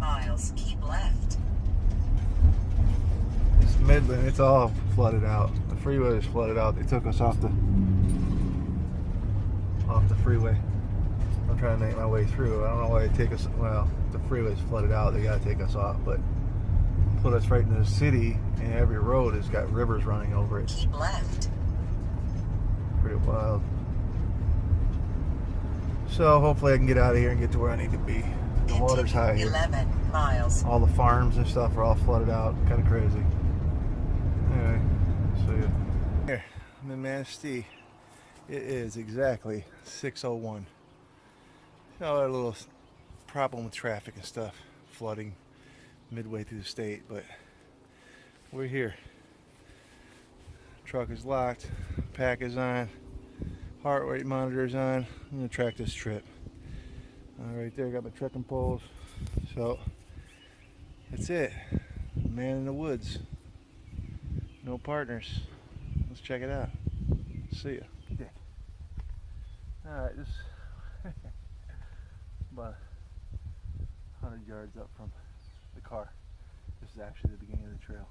miles, keep left. It's Midland, it's all flooded out. The freeway is flooded out. They took us off the freeway. I'm trying to make my way through. I don't know why they take us. Well, the freeway's flooded out. They gotta take us off, but put us right into the city, and every road has got rivers running over it. Keep left. Pretty wild. So hopefully I can get out of here and get to where I need to be. The water's high here. 11 miles. All the farms and stuff are all flooded out. Kind of crazy. Anyway, see ya. Here, I'm in Manistee. It is exactly 6:01. You know, a little problem with traffic and stuff, flooding midway through the state, but we're here. Truck is locked, pack is on, heart rate monitor is on. I'm gonna track this trip. Right there, got my trekking poles. So that's it. Man in the woods. No partners. Let's check it out. See ya. Alright, this about 100 yards up from the car. This is actually the beginning of the trail.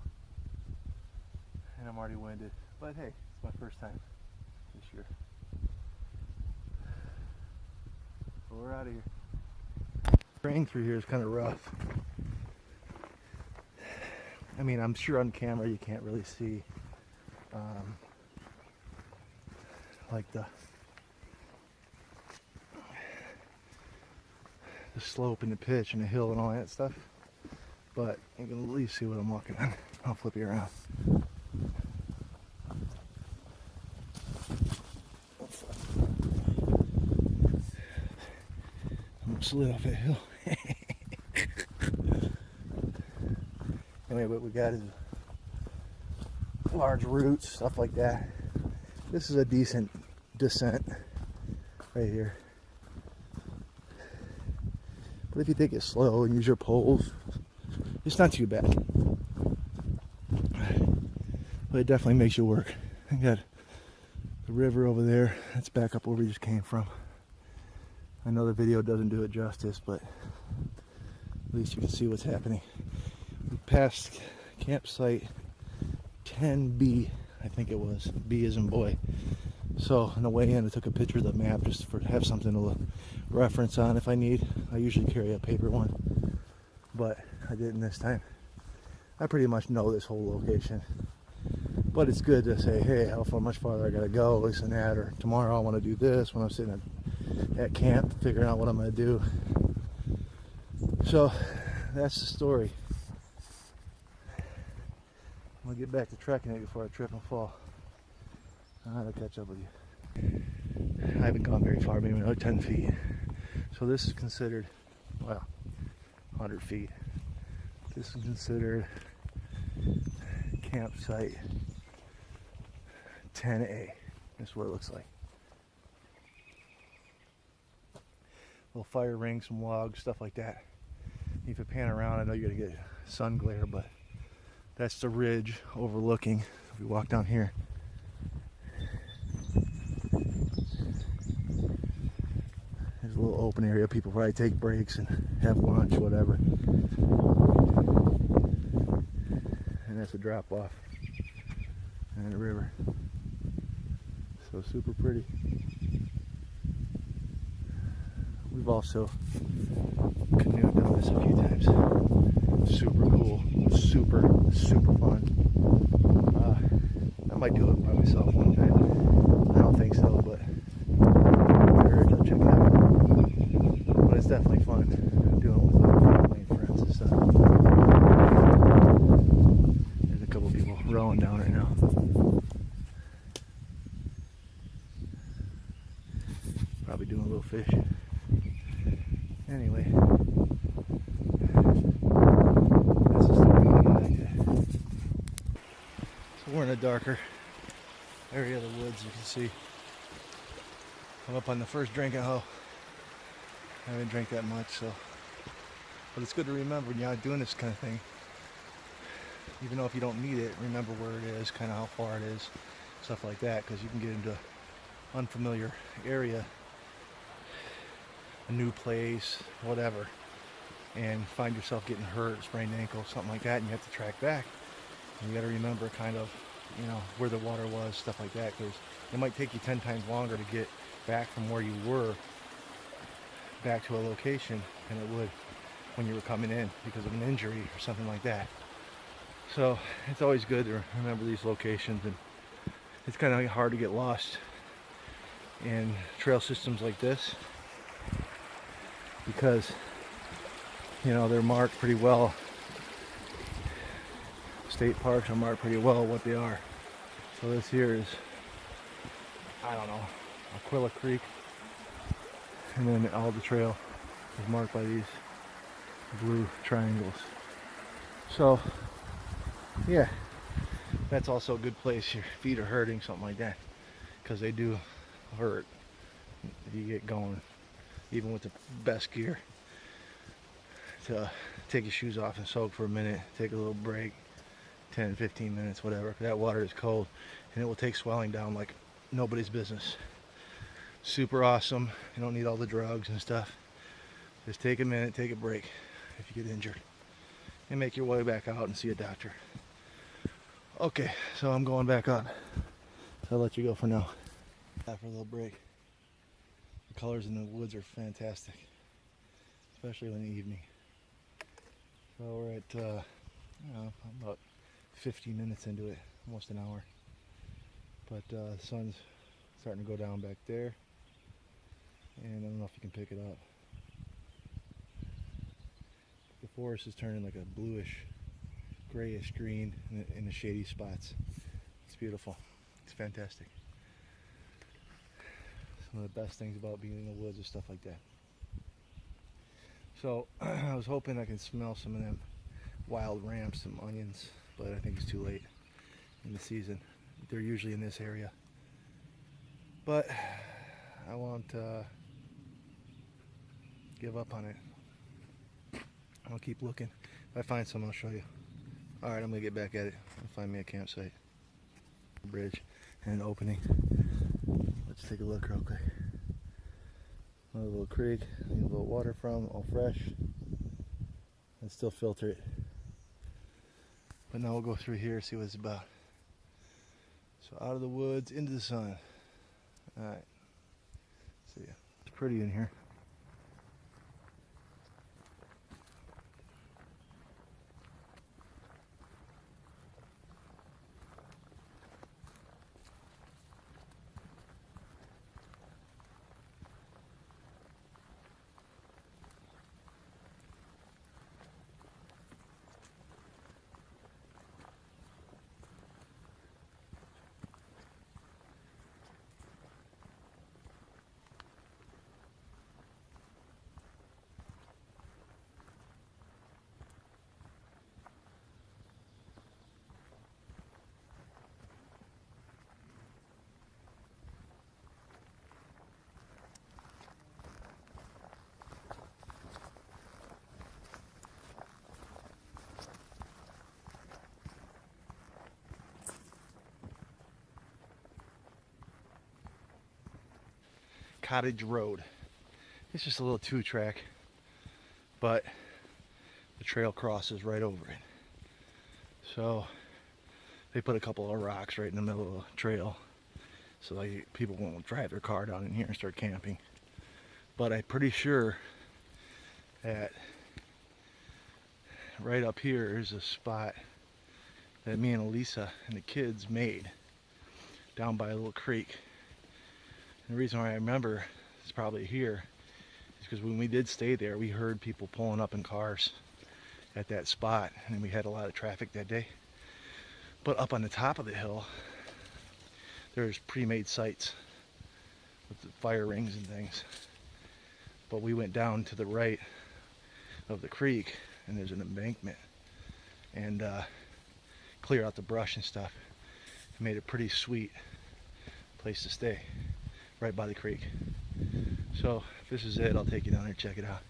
And I'm already winded. But hey, it's my first time this year. So we're out of here. Praying through here is kind of rough. I mean, I'm sure on camera you can't really see like the slope and the pitch and the hill and all that stuff, but you can at least see what I'm walking on. I'll flip you around. I'm slid off that hill. Anyway, what we got is large roots, stuff like that. This is a decent descent right here. But if you take it slow and use your poles, it's not too bad. But it definitely makes you work. I got the river over there. That's back up where we just came from. I know the video doesn't do it justice, but at least you can see what's happening. We passed campsite 10B, I think it was. B as in boy. So on the way in, I took a picture of the map just for have something to reference on if I need. I usually carry a paper one, but I didn't this time. I pretty much know this whole location, but it's good to say, hey, how much farther I gotta go, this and that, or tomorrow I want to do this when I'm sitting at camp figuring out what I'm gonna do. So that's the story. I'm gonna get back to trekking it before I trip and fall. I'll catch up with you. I haven't gone very far, maybe another 10 feet. So this is considered, well, 100 feet. This is considered campsite 10A. That's what it looks like. Little fire ring, some logs, stuff like that. If you pan around, I know you're gonna get sun glare, but that's the ridge overlooking. If we walk down here, there's a little open area. People probably take breaks and have lunch, whatever. And that's a drop off and a river. So super pretty. We've also canoed down this a few times. Super cool, super fun. I might do it by myself one time. I don't think so, but if I heard, I'll check it out. But it's definitely fun doing it with family and friends and stuff. There's a couple people rowing down right now. Probably doing a little fishing. Anyway, that's the story of the night. So we're in a darker area of the woods, you can see. I'm up on the first drinking hoe. I haven't drank that much, so. But it's good to remember when you're out doing this kind of thing. Even though if you don't need it, remember where it is, kind of how far it is, stuff like that, because you can get into unfamiliar area, a new place, whatever, and find yourself getting hurt, sprained ankle, something like that, and you have to track back. And you got to remember kind of, you know, where the water was, stuff like that, because it might take you 10 times longer to get back from where you were back to a location than it would when you were coming in because of an injury or something like that. So it's always good to remember these locations, and it's kind of hard to get lost in trail systems like this because, you know, they're marked pretty well. State parks are marked pretty well what they are. So this here is, I don't know, Aquila Creek, and then all the trail is marked by these blue triangles. So yeah, that's also a good place. Your feet are hurting, something like that, because they do hurt if you get going, even with the best gear. To take your shoes off and soak for a minute, take a little break, 10, 15 minutes, whatever. That water is cold, and it will take swelling down like nobody's business. Super awesome. You don't need all the drugs and stuff. Just take a minute, take a break if you get injured, and make your way back out and see a doctor. Okay, so I'm going back up. So I'll let you go for now. After a little break. The colors in the woods are fantastic, especially in the evening. So we're at, you know, about 50 minutes into it, almost an hour. But the sun's starting to go down back there, and I don't know if you can pick it up. The forest is turning like a bluish, grayish green in the shady spots. It's beautiful. It's fantastic. Some of the best things about being in the woods is stuff like that. So I was hoping I could smell some of them wild ramps, some onions, but I think it's too late in the season. They're usually in this area. But I won't give up on it. I'll keep looking. If I find some, I'll show you. Alright, I'm going to get back at it. I'll find me a campsite. Bridge and an opening. Let's take a look real quick. Another little creek, need a little water from, all fresh. And still filter it. But now we'll go through here, see what it's about. So out of the woods, into the sun. Alright. See ya. It's pretty in here. Cottage Road. It's just a little 2-track, but the trail crosses right over it. So they put a couple of rocks right in the middle of the trail so like people won't drive their car down in here and start camping. But I'm pretty sure that right up here is a spot that me and Elisa and the kids made down by a little creek. And the reason why I remember it's probably here is because when we did stay there, we heard people pulling up in cars at that spot, and we had a lot of traffic that day. But up on the top of the hill, there's pre-made sites with the fire rings and things. But we went down to the right of the creek, and there's an embankment, and clear out the brush and stuff. It made a pretty sweet place to stay, right by the creek. So if this is it, I'll take you down there and check it out.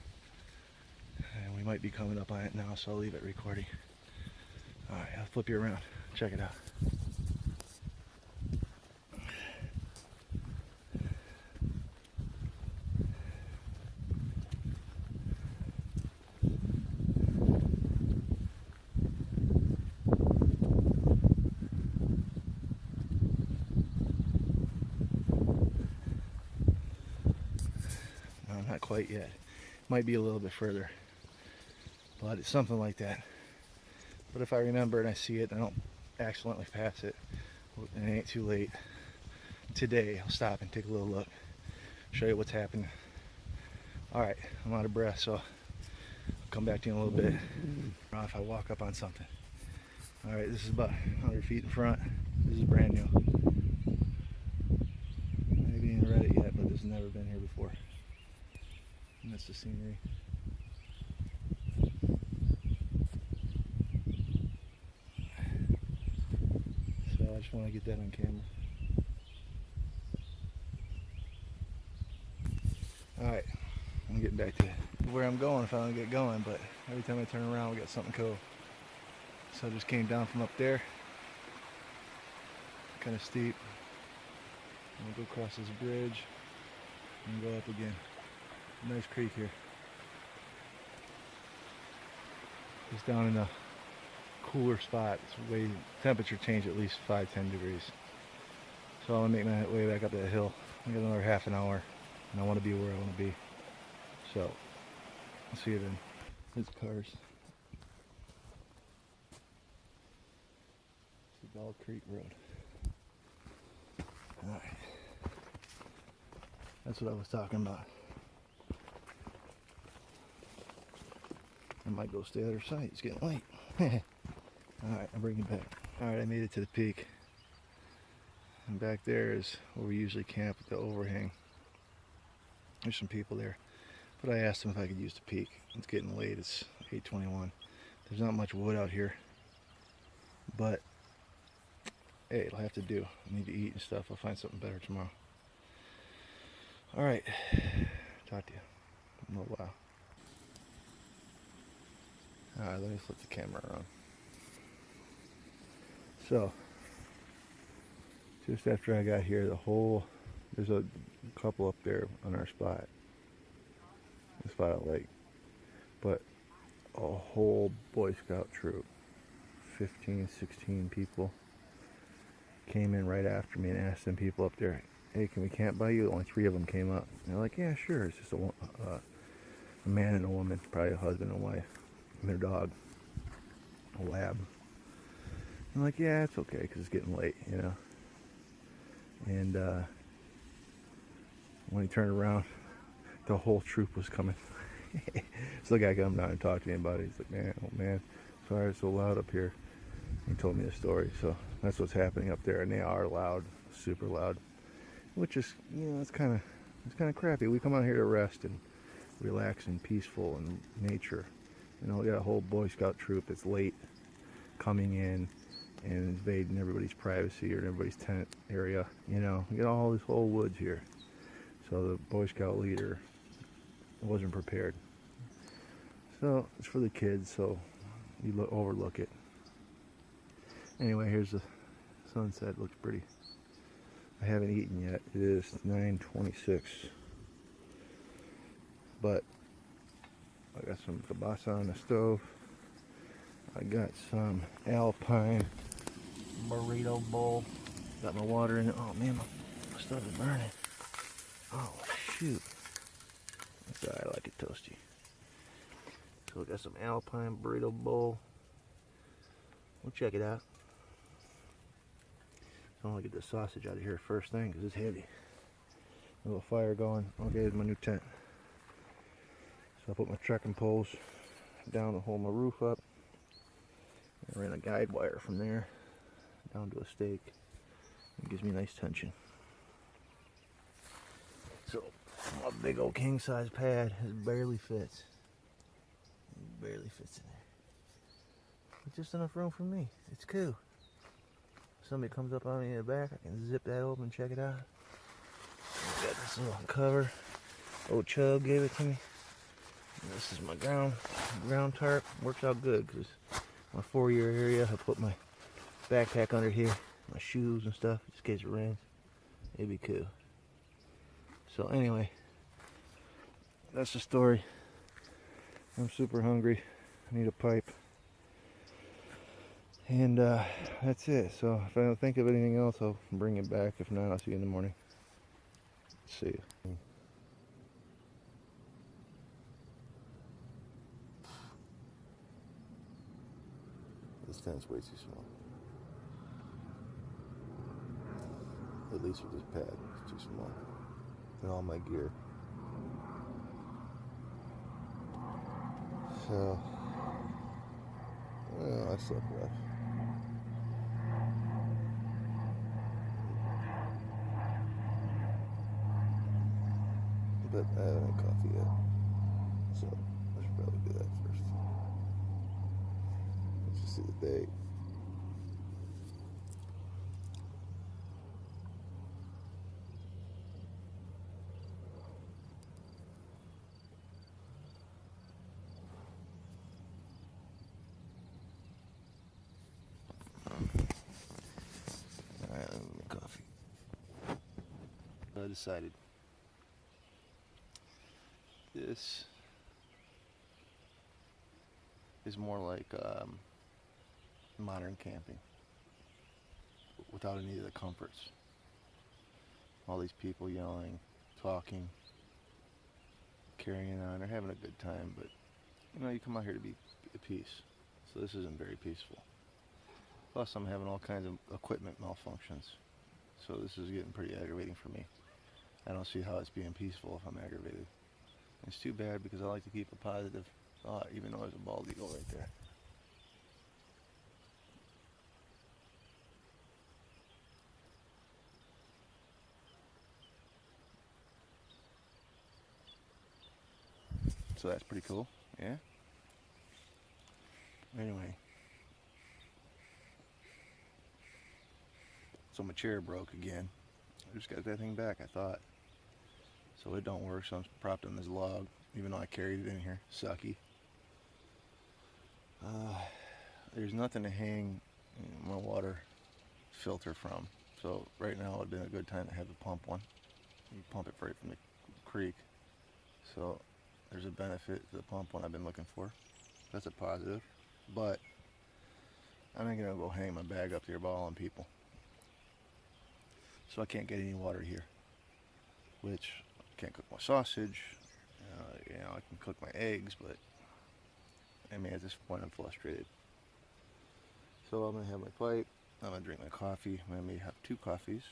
And we might be coming up on it now, so I'll leave it recording. Alright, I'll flip you around. Check it out. No, not quite yet. Might be a little bit further, but it's something like that. But if I remember and I see it, I don't accidentally pass it, and it ain't too late. Today, I'll stop and take a little look, show you what's happening. All right, I'm out of breath, so I'll come back to you in a little bit. If I walk up on something. All right, this is about 100 feet in front. This is brand new. I haven't even read it yet, but this has never been here before. And that's the scenery. So I just want to get that on camera. Alright, I'm getting back to where I'm going if I don't get going, but every time I turn around we got something cool. So I just came down from up there. Kind of steep. I'm gonna go across this bridge and go up again. Nice creek here. It's down in a cooler spot. It's way temperature change at least 5-10 degrees. So I'm gonna make my way back up that hill. I got another half an hour, and I want to be where I want to be. So I'll see you then. There's cars. It's the Bell Creek Road. All right. That's what I was talking about. I might go stay at her site. It's getting late. Alright, I'll bring you back. Alright, I made it to the peak. And back there is where we usually camp at the overhang. There's some people there. But I asked them if I could use the peak. It's getting late. It's 8:21. There's not much wood out here. But, hey, it'll have to do. I need to eat and stuff. I'll find something better tomorrow. Alright. Talk to you in a little while. Alright, let me flip the camera around. So, just after I got here, there's a couple up there on our spot. The spot at lake. But a whole Boy Scout troop, 15, 16 people, came in right after me and asked them people up there, hey, can we camp by you? Only 3 of them came up. And they're like, yeah, sure. It's just a man and a woman, probably a husband and wife, and their dog, a lab. I'm like, yeah, it's okay because it's getting late, you know. And when he turned around, the whole troop was coming. So the guy came down and talked to me about it. He's like, man, oh man, sorry it's so loud up here. He told me the story. So that's what's happening up there, and they are loud, super loud, which is, you know, it's kind of crappy. We come out here to rest and relax and peaceful and nature. You know, we got a whole Boy Scout troop that's late coming in and invading everybody's privacy or everybody's tent area. You know, we got all this whole woods here. So the Boy Scout leader wasn't prepared. So it's for the kids, so you overlook it. Anyway, here's the sunset. Looks pretty. I haven't eaten yet. It is 9:26. But I got some kielbasa on the stove. I got some Alpine burrito bowl. Got my water in it. Oh man, my stuff is burning. Oh shoot. That's alright, I like it toasty. So we got some Alpine burrito bowl. We'll check it out. So I'm gonna get the sausage out of here first thing because it's heavy. A little fire going. Okay, here's my new tent. So I put my trekking poles down to hold my roof up. I ran a guide wire from there down to a stake. It gives me nice tension. So my big old king size pad barely fits. It barely fits in there. But just enough room for me. It's cool. If somebody comes up on me in the back, I can zip that open and check it out. Got this little cover. Old Chub gave it to me. And this is my ground tarp. Works out good because my 4-year area, I put my backpack under here, my shoes and stuff, just in case it rains. It'd be cool. So anyway, that's the story. I'm super hungry. I need a pipe. And that's it. So if I don't think of anything else, I'll bring it back. If not, I'll see you in the morning. See you. This tent's way too small. At least with this pad, it's too small. And all my gear. So, well, I slept rough. But I haven't had coffee yet. So, I should probably do that first. Let's just see the date. Alright, let me make coffee. I decided this is more like modern camping without any of the comforts. All these people yelling, talking, carrying on, they're having a good time, but you know, you come out here to be at peace. So this isn't very peaceful. Plus I'm having all kinds of equipment malfunctions. So this is getting pretty aggravating for me. I don't see how it's being peaceful if I'm aggravated. It's too bad because I like to keep a positive thought, even though there's a bald eagle right there. So that's pretty cool, yeah? Anyway. So my chair broke again. I just got that thing back, I thought. So it don't work, so I'm propped on this log, even though I carried it in here. Sucky. There's nothing to hang my water filter from. So right now would have been a good time to have a pump one. You pump it right from the creek. So there's a benefit to the pump one I've been looking for. That's a positive. But I'm not gonna go hang my bag up there balling people. So I can't get any water here. Which I can't cook my sausage. You know, I can cook my eggs, but I mean at this point I'm frustrated. So I'm gonna have my pipe. I'm gonna drink my coffee. I may have 2 coffees,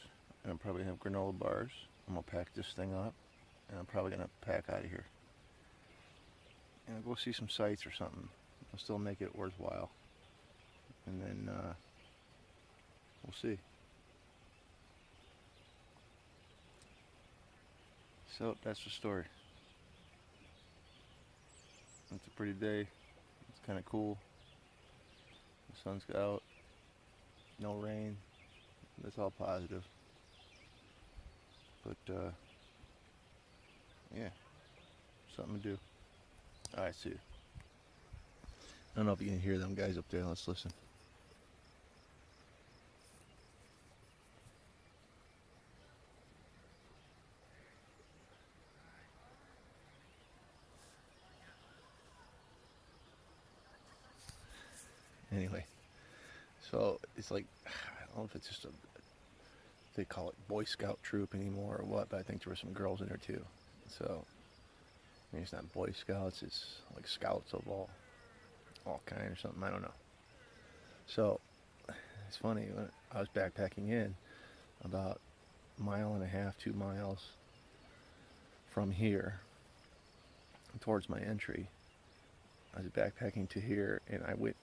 and I'm probably gonna have granola bars. I'm gonna pack this thing up, and I'm probably gonna pack out of here. And I'll go see some sights or something. I'll still make it worthwhile. And then we'll see. So that's the story. It's a pretty day. It's kind of cool. The sun's out. No rain. That's all positive. But yeah, something to do. Alright, see you. I don't know if you can hear them guys up there. Let's listen. Anyway, so it's like, I don't know if it's just a, they call it Boy Scout troop anymore or what, but I think there were some girls in there too. So, I mean, it's not Boy Scouts, it's like Scouts of all kind or something, I don't know. So, it's funny, when I was backpacking in, about 1.5 miles, 2 miles from here, towards my entry, I was backpacking to here, and I went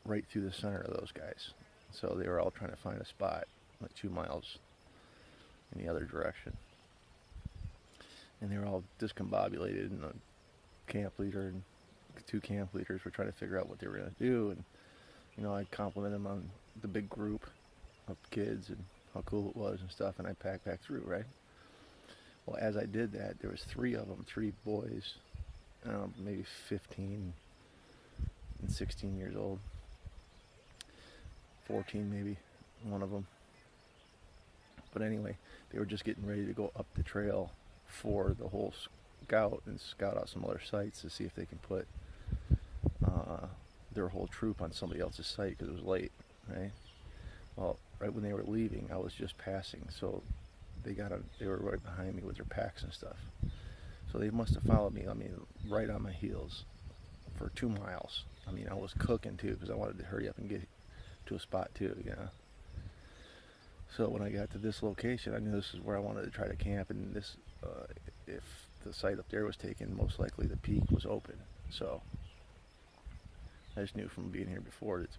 right through the center of those guys. So they were all trying to find a spot, like 2 miles in the other direction. And they were all discombobulated, and the camp leader and 2 camp leaders were trying to figure out what they were going to do. And, you know, I complimented them on the big group of kids and how cool it was and stuff, and I packed back through, right? Well, as I did that, there was 3 of them, 3 boys, I don't know, maybe 15 and 16 years old. 14 maybe, one of them. But anyway, they were just getting ready to go up the trail for the whole scout and scout out some other sites to see if they can put their whole troop on somebody else's site because it was late, right? Well, right when they were leaving, I was just passing, so they were right behind me with their packs and stuff. So they must have followed me, I mean, right on my heels for 2 miles. I mean, I was cooking too because I wanted to hurry up and to a spot too, you know. So when I got to this location, I knew this is where I wanted to try to camp, and this, if the site up there was taken, most likely the peak was open. So I just knew from being here before that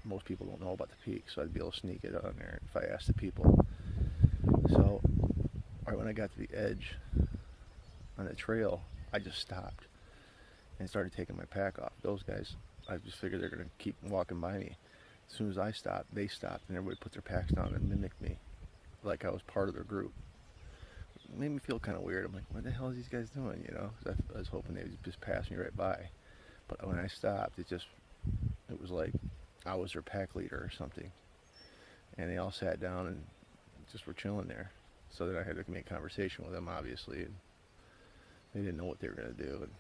most people don't know about the peak, so I'd be able to sneak it on there if I asked the people. So right when I got to the edge on the trail, I just stopped and started taking my pack off. Those guys, I just figured they're going to keep walking by me. As soon as I stopped, they stopped, and everybody put their packs down and mimicked me like I was part of their group. It made me feel kind of weird. I'm like, what the hell are these guys doing, you know? 'Cause I was hoping they would just pass me right by. But when I stopped, it was like I was their pack leader or something. And they all sat down and just were chilling there. So then I had to make conversation with them, obviously. And they didn't know what they were going to do. And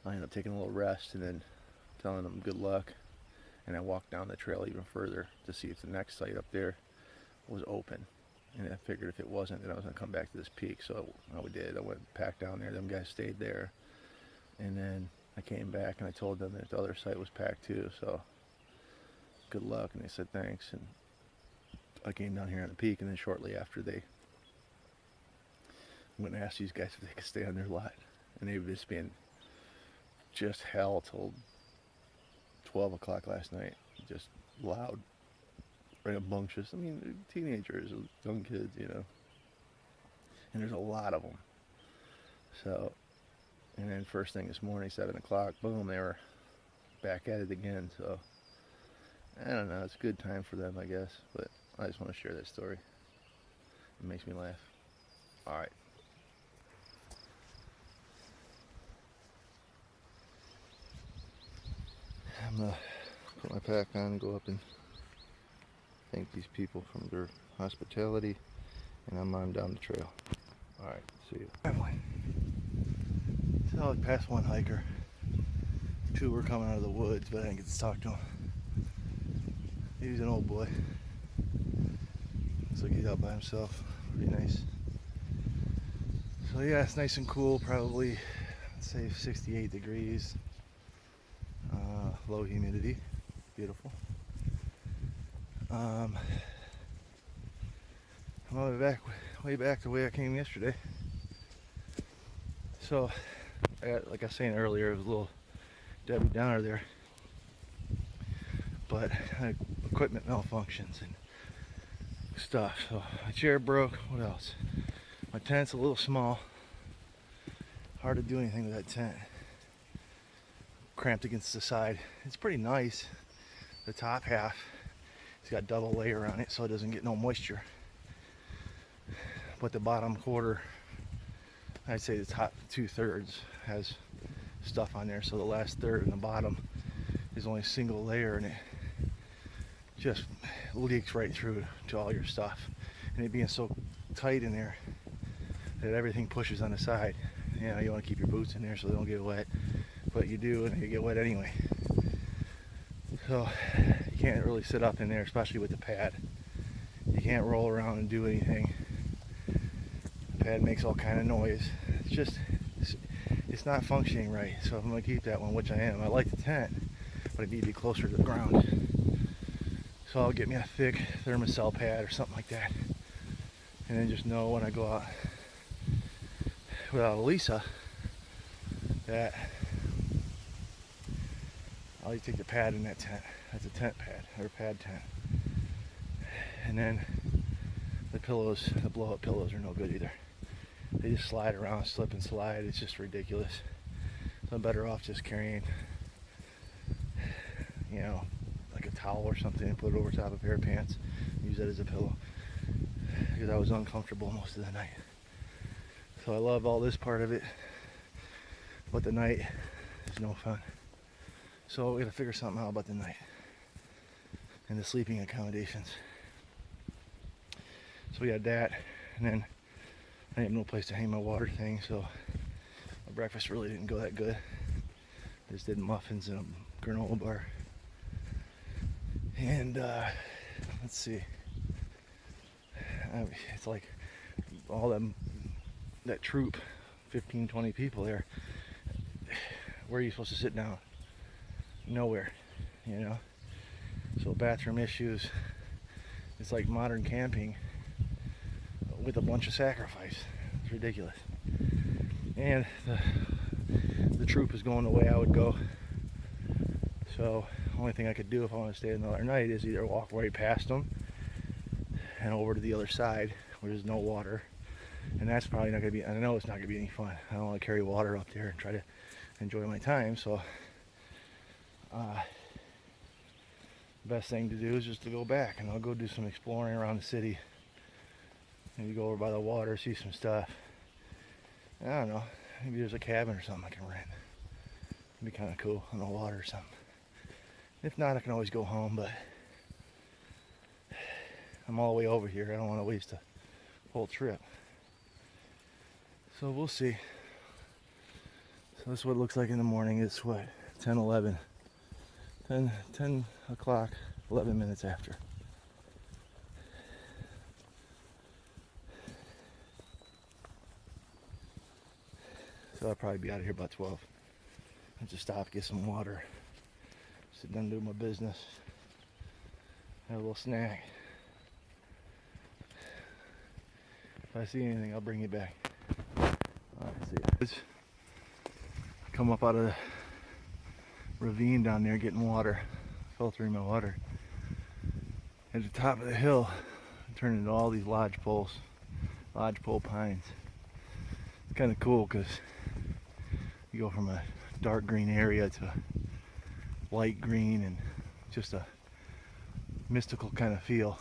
I ended up taking a little rest and then telling them good luck. And I walked down the trail even further to see if the next site up there was open. And I figured if it wasn't, then I was going to come back to this peak. So I did. I went back down there. Them guys stayed there. And then I came back and I told them that the other site was packed too. So good luck. And they said thanks. And I came down here on the peak. And then shortly after, they went and asked these guys if they could stay on their lot. And they've just been just hell till 12 o'clock last night. Just loud, rambunctious. I mean, teenagers, young kids, you know. And there's a lot of them. So, and then first thing this morning, 7 o'clock, boom, they were back at it again. So, I don't know. It's a good time for them, I guess. But I just want to share that story. It makes me laugh. All right. I'm gonna put my pack on and go up and thank these people for their hospitality, and I'm on down the trail. Alright, see you. So I passed one hiker. Two were coming out of the woods, but I didn't get to talk to him. He's an old boy. Looks like he's out by himself. Pretty nice. So yeah, it's nice and cool, probably, let's say 68 degrees. Low humidity, beautiful. I'm way back the way I came yesterday. So, like I was saying earlier, it was a little Debbie Downer there, but equipment malfunctions and stuff. So my chair broke. What else? My tent's a little small. Hard to do anything with that tent. Cramped against the side. It's pretty nice. The top half, it's got double layer on it, so it doesn't get no moisture. But the bottom quarter, I'd say the top 2/3 has stuff on there, so the last third and the bottom is only a single layer, and it just leaks right through to all your stuff. And it being so tight in there that everything pushes on the side. You know, you want to keep your boots in there so they don't get wet. But you do, and you get wet anyway. So you can't really sit up in there, especially with the pad. You can't roll around and do anything. The pad makes all kind of noise. It's not functioning right. So if I'm gonna keep that one, which I am, I like the tent, but it needs to be closer to the ground. So I'll get me a thick thermocell pad or something like that, and then just know when I go out without Elisa that I'll take the pad in that tent. That's a tent pad, or pad tent. And then the pillows, the blow-up pillows are no good either. They just slide around, slip and slide. It's just ridiculous. So I'm better off just carrying, you know, like a towel or something and put it over top of a pair of pants. Use that as a pillow. Because I was uncomfortable most of the night. So I love all this part of it, but the night is no fun. So we gotta figure something out about the night and the sleeping accommodations. So we got that, and then I have no place to hang my water thing, so my breakfast really didn't go that good. I just did muffins and a granola bar. And let's see, it's like all that troop, 15, 20 people there. Where are you supposed to sit down? Nowhere, you know. So bathroom issues, it's like modern camping with a bunch of sacrifice. It's ridiculous. And the troop is going the way I would go. So the only thing I could do if I want to stay another night is either walk right past them and over to the other side where there's no water. And that's probably not going to be, I know it's not going to be any fun. I don't want to carry water up there and try to enjoy my time. So best thing to do is just to go back, and I'll go do some exploring around the city. Maybe go over by the water, see some stuff. I don't know, maybe there's a cabin or something I can rent. It'd be kind of cool on the water or something. If not, I can always go home, but I'm all the way over here. I don't want to waste a whole trip. So we'll see. So this is what it looks like in the morning. It's what, 10 o'clock, 11 minutes after. So I'll probably be out of here by 12. I'll just stop, get some water, sit down and do my business, have a little snack. If I see anything, I'll bring you back. Alright, see ya. Come up out of the ravine down there getting water, filtering my water. At the top of the hill, turned into all these lodgepole pines. It's kind of cool because you go from a dark green area to light green and just a mystical kind of feel,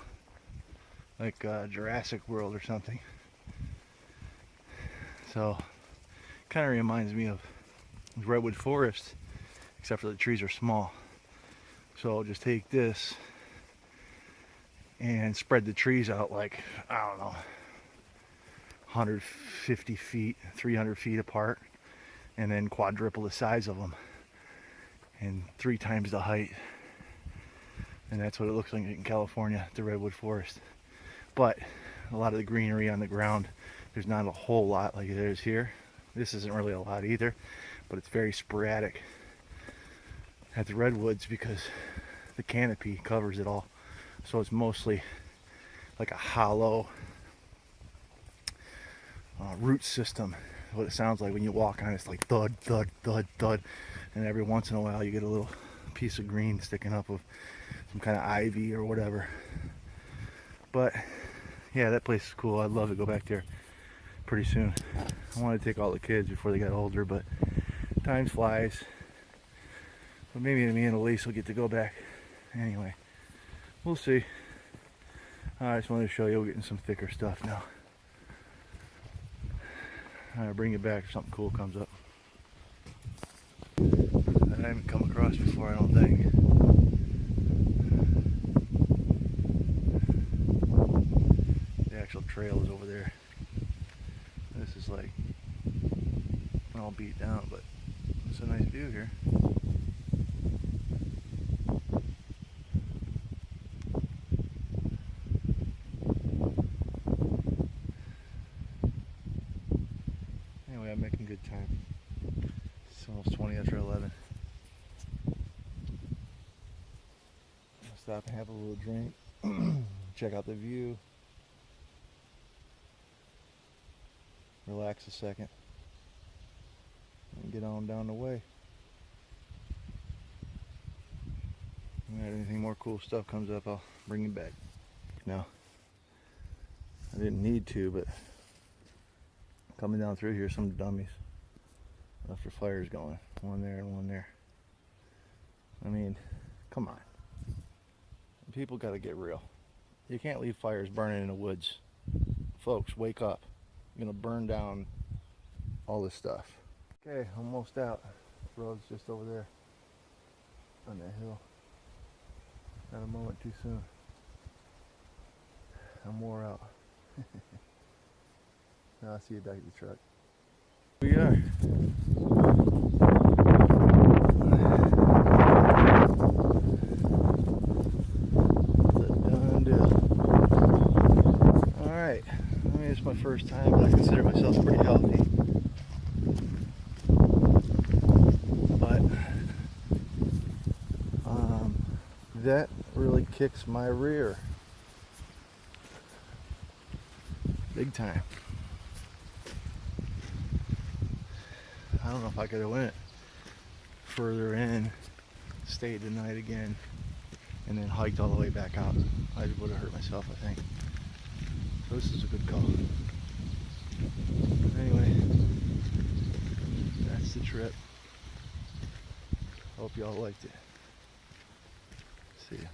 like Jurassic World or something. So kind of reminds me of redwood forest, except for the trees are small. So I'll just take this and spread the trees out like, I don't know, 150 feet, 300 feet apart, and then quadruple the size of them and 3 times the height. And that's what it looks like in California, the redwood forest. But a lot of the greenery on the ground, there's not a whole lot like there is here. This isn't really a lot either, but it's very sporadic at the redwoods because the canopy covers it all. So it's mostly like a hollow root system. What it sounds like when you walk on it, it's like thud, thud, thud, thud. And every once in a while you get a little piece of green sticking up of some kind of ivy or whatever. But yeah, that place is cool. I'd love to go back there pretty soon. I want to take all the kids before they got older, but time flies. But maybe me and Elise will get to go back anyway. We'll see. I just wanted to show you we're getting some thicker stuff now. I'll bring it back if something cool comes up that I haven't come across before, I don't think. The actual trail is over there. This is like all beat down, but it's a nice view here. Anyway, I'm making good time. It's almost 20 after 11. I'll stop and have a little drink, check out the view, relax a second, and get on down the way. If anything more cool stuff comes up, I'll bring it back. Now, I didn't need to, but coming down through here, some dummies left their fires going. One there and one there. I mean, come on. People gotta get real. You can't leave fires burning in the woods. Folks, wake up. You're gonna burn down all this stuff. Okay, almost out. Road's just over there on that hill. Not a moment too soon. I'm wore out. Now I'll see you back at the truck. Here we are. It's a done deal. Alright. I mean, it's my first time, but I consider myself pretty healthy. But that really kicks my rear. Big time. I don't know if I could have went further in, stayed the night again, and then hiked all the way back out. I would have hurt myself, I think. So this is a good call. Anyway, that's the trip. Hope y'all liked it. See ya.